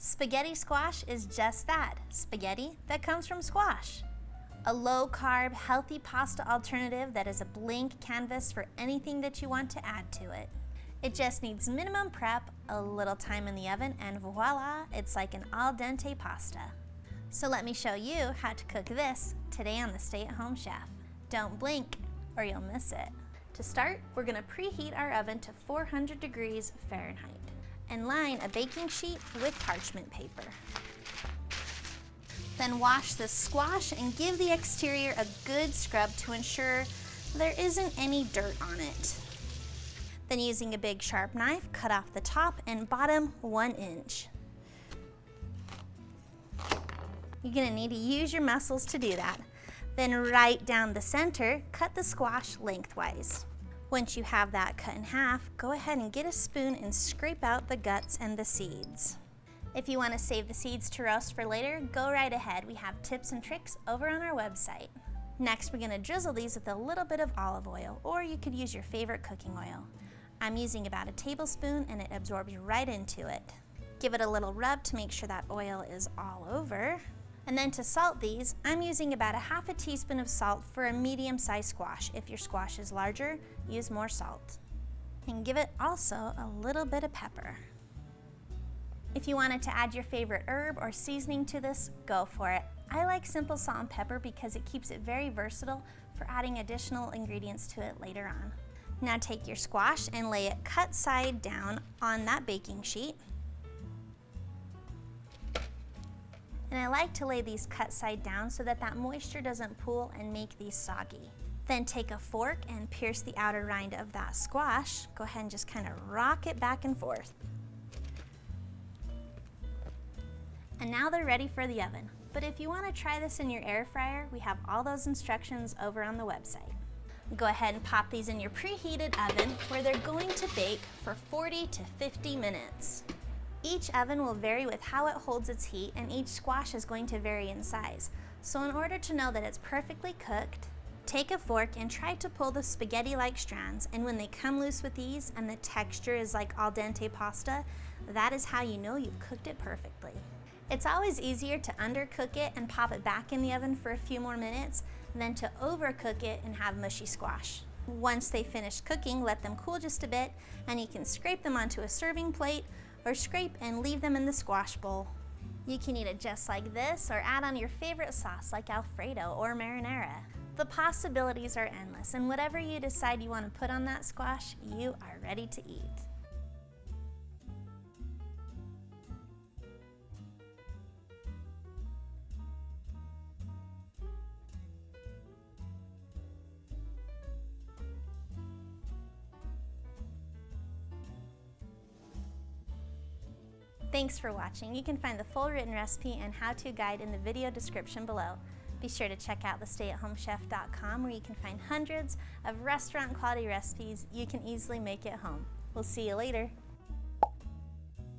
Spaghetti squash is just that, spaghetti that comes from squash. A low-carb, healthy pasta alternative that is a blank canvas for anything that you want to add to it. It just needs minimum prep, a little time in the oven, and voila, it's like an al dente pasta. So let me show you how to cook this today on the Stay-at-Home Chef. Don't blink or you'll miss it. To start, we're gonna preheat our oven to 400 degrees Fahrenheit and line a baking sheet with parchment paper. Then wash the squash and give the exterior a good scrub to ensure there isn't any dirt on it. Then using a big sharp knife, cut off the top and bottom 1 inch. You're gonna need to use your muscles to do that. Then right down the center, cut the squash lengthwise. Once you have that cut in half, go ahead and get a spoon and scrape out the guts and the seeds. If you want to save the seeds to roast for later, go right ahead. We have tips and tricks over on our website. Next, we're going to drizzle these with a little bit of olive oil, or you could use your favorite cooking oil. I'm using about a tablespoon and it absorbs right into it. Give it a little rub to make sure that oil is all over. And then to salt these, I'm using about a half a teaspoon of salt for a medium-sized squash. If your squash is larger, use more salt. And give it also a little bit of pepper. If you wanted to add your favorite herb or seasoning to this, go for it. I like simple salt and pepper because it keeps it very versatile for adding additional ingredients to it later on. Now take your squash and lay it cut side down on that baking sheet. And I like to lay these cut side down so that that moisture doesn't pool and make these soggy. Then take a fork and pierce the outer rind of that squash. Go ahead and just kind of rock it back and forth. And now they're ready for the oven. But if you want to try this in your air fryer, we have all those instructions over on the website. Go ahead and pop these in your preheated oven where they're going to bake for 40 to 50 minutes. Each oven will vary with how it holds its heat, and each squash is going to vary in size. So in order to know that it's perfectly cooked, take a fork and try to pull the spaghetti-like strands, and when they come loose with ease and the texture is like al dente pasta, that is how you know you've cooked it perfectly. It's always easier to undercook it and pop it back in the oven for a few more minutes than to overcook it and have mushy squash. Once they finish cooking, let them cool just a bit, and you can scrape them onto a serving plate or scrape and leave them in the squash bowl. You can eat it just like this or add on your favorite sauce like Alfredo or marinara. The possibilities are endless, and whatever you decide you want to put on that squash, you are ready to eat. Thanks for watching. You can find the full written recipe and how-to guide in the video description below. Be sure to check out thestayatHomeChef.com where you can find hundreds of restaurant quality recipes you can easily make at home. We'll see you later.